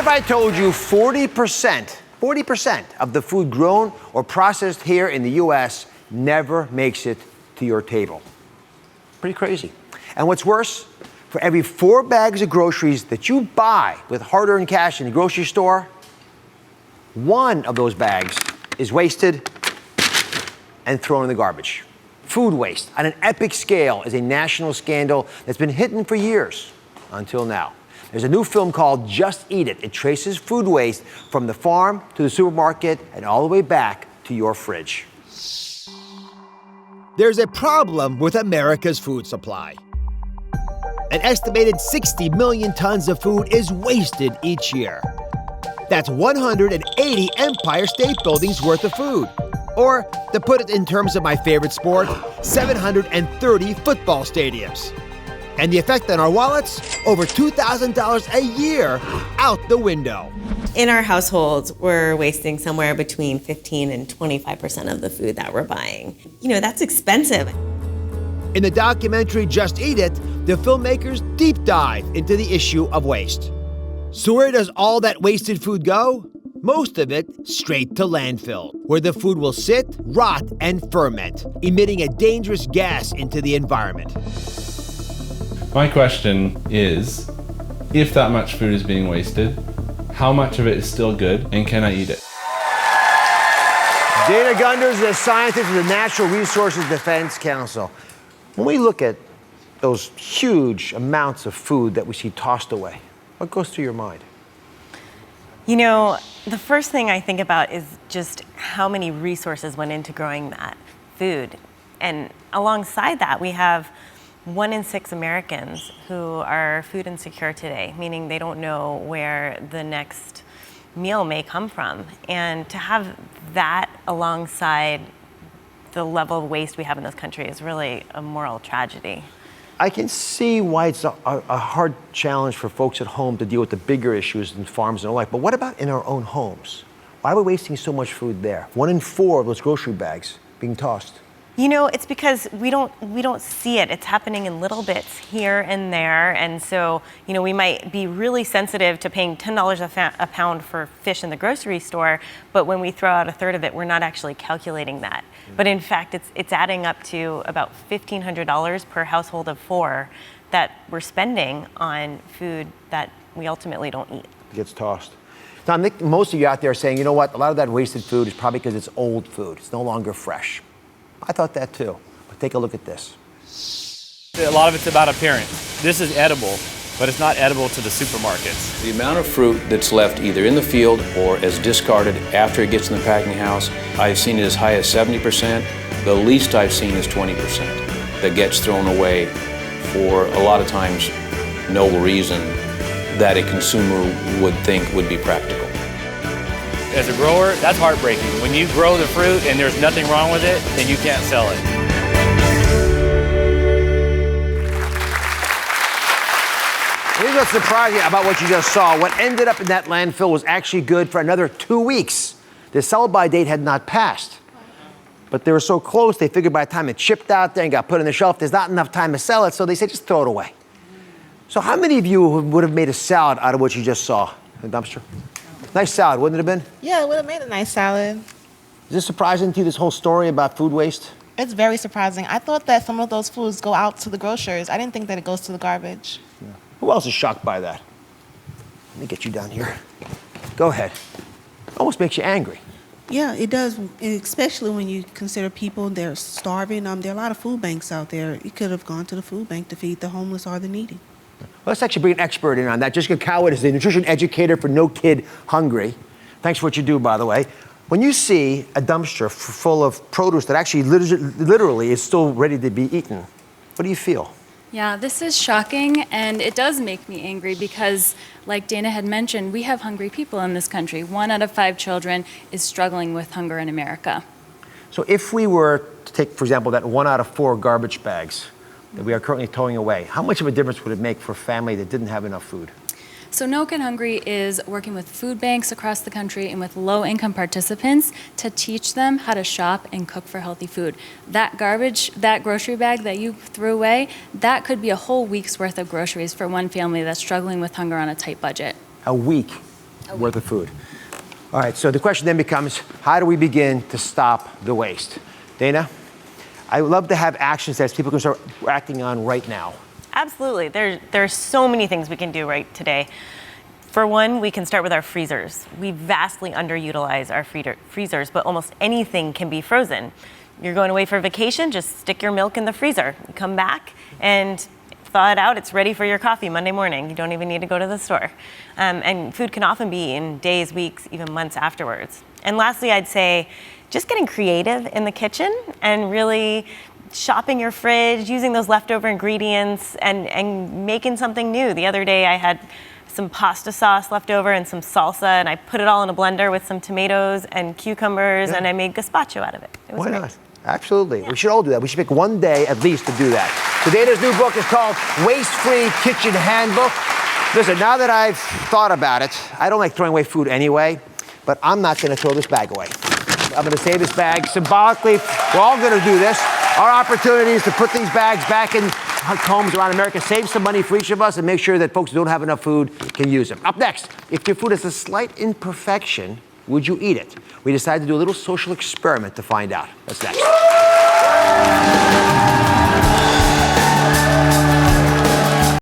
if I told you 40% of the food grown or processed here in the U.S. never makes it to your table? Pretty crazy. And what's worse, for every 4 bags of groceries that you buy with hard-earned cash in the grocery store, 1 of those bags is wasted and thrown in the garbage. Food waste on an epic scale is a national scandal that's been hidden for years until now. There's a new film called Just Eat It. It traces food waste from the farm to the supermarket and all the way back to your fridge. There's a problem with America's food supply. An estimated 60 million tons of food is wasted each year. That's 180 Empire State Buildings worth of food. Or, to put it in terms of my favorite sport, 730 football stadiums. And the effect on our wallets? Over $2,000 a year out the window. In our households, we're wasting somewhere between 15 and 25% of the food that we're buying. You know, that's expensive. In the documentary Just Eat It, the filmmakers deep dive into the issue of waste. So where does all that wasted food go? Most of it straight to landfill, where the food will sit, rot, and ferment, emitting a dangerous gas into the environment. My question is, if that much food is being wasted, how much of it is still good, and can I eat it? Dana Gunders is a scientist with the Natural Resources Defense Council. When we look at those huge amounts of food that we see tossed away, what goes through your mind? You know, the first thing I think about is just how many resources went into growing that food. And alongside that, we have 1 in 6 Americans who are food insecure today, meaning they don't know where the next meal may come from. And to have that alongside the level of waste we have in this country is really a moral tragedy. I can see why it's a hard challenge for folks at home to deal with the bigger issues in farms and all that. But what about in our own homes? Why are we wasting so much food there? 1 in 4 of those grocery bags being tossed. You know, it's because we don't see it. It's happening in little bits here and there. And so, you know, we might be really sensitive to paying $10 a pound for fish in the grocery store, but when we throw out a third of it, we're not actually calculating that. But in fact, it's adding up to about $1,500 per household of 4 that we're spending on food that we ultimately don't eat. It gets tossed. Tom, I think most of you out there are saying, you know what, a lot of that wasted food is probably because it's old food. It's no longer fresh. I thought that too, but take a look at this. A lot of it's about appearance. This is edible, but it's not edible to the supermarkets. The amount of fruit that's left either in the field or as discarded after it gets in the packing house, I've seen it as high as 70%. The least I've seen is 20% that gets thrown away for a lot of times no reason that a consumer would think would be practical. As a grower, that's heartbreaking. When you grow the fruit and there's nothing wrong with it, then you can't sell it. Here's what's surprising about what you just saw. What ended up in that landfill was actually good for another 2 weeks. The sell-by date had not passed. But they were so close, they figured by the time it shipped out there and got put on the shelf, there's not enough time to sell it, so they said, just throw it away. So how many of you would have made a salad out of what you just saw in the dumpster? Nice salad, wouldn't it have been? Yeah, it would have made a nice salad. Is this surprising to you, this whole story about food waste? It's very surprising. I thought that some of those foods go out to the grocers. I didn't think that it goes to the garbage. Yeah. Who else is shocked by that? Let me get you down here. Go ahead. Almost makes you angry. Yeah, it does, especially when you consider people, they're starving. There are a lot of food banks out there. You could have gone to the food bank to feed the homeless or the needy. Let's actually bring an expert in on that. Jessica Coward is the nutrition educator for No Kid Hungry. Thanks for what you do, by the way. When you see a dumpster full of produce that actually literally is still ready to be eaten, what do you feel? Yeah, this is shocking, and it does make me angry because, like Dana had mentioned, we have hungry people in this country. 1 out of 5 children is struggling with hunger in America. So if we were to take, for example, that 1 out of 4 garbage bags that we are currently towing away, how much of a difference would it make for a family that didn't have enough food? So No Kid Hungry is working with food banks across the country and with low-income participants to teach them how to shop and cook for healthy food. That garbage, that grocery bag that you threw away, that could be a whole week's worth of groceries for one family that's struggling with hunger on a tight budget. A week? worth of food. All right, so the question then becomes, how do we begin to stop the waste? Dana, I would love to have action steps people can start acting on right now. Absolutely. There are so many things we can do right today. For one, we can start with our freezers. We vastly underutilize our freezers, but almost anything can be frozen. You're going away for vacation, just stick your milk in the freezer. You come back and thaw it out. It's ready for your coffee Monday morning. You don't even need to go to the store. And food can often be in days, weeks, even months afterwards. And lastly, I'd say just getting creative in the kitchen and really shopping your fridge, using those leftover ingredients and making something new. The other day I had some pasta sauce left over and some salsa, and I put it all in a blender with some tomatoes and cucumbers, and I made gazpacho out of it. It was Why great. not? Absolutely. We should all do that. We should pick one day at least to do that. So Dana's new book is called Waste-Free Kitchen Handbook. Listen, now that I've thought about it, I don't like throwing away food anyway, but I'm not going to throw this bag away. I'm going to save this bag symbolically. We're all going to do this. Our opportunity is to put these bags back in homes around America, save some money for each of us, and make sure that folks who don't have enough food can use them. Up next, if your food has a slight imperfection, would you eat it? We decided to do a little social experiment to find out. That's next.